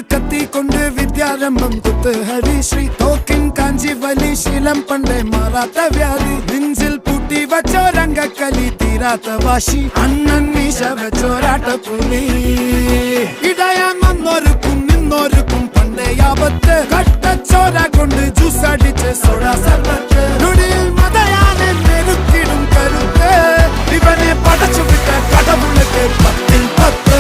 കത്തി കൊണ്ട് വിദ്യാരംഭം കുത്ത് ഹരിശ്രീ തോക്കിൻ കാഞ്ചി വലി ശീലം പണ്ടേ മാറാത്ത വ്യാധി നെഞ്ചിൽ പൂട്ടി വച്ചോരംഗക്കലി തീരാത്ത വാശി അണ്ണൻ മീശ വെച്ചോരാട്ടപ്പുലി ഇടയാൻ വന്നോർക്കും നിന്നോർക്കും പണ്ടേ ആപത്ത് കട്ടച്ചോര കൊണ്ട് ജ്യൂസ് അടിച്ച് സോഡ സർബത്ത്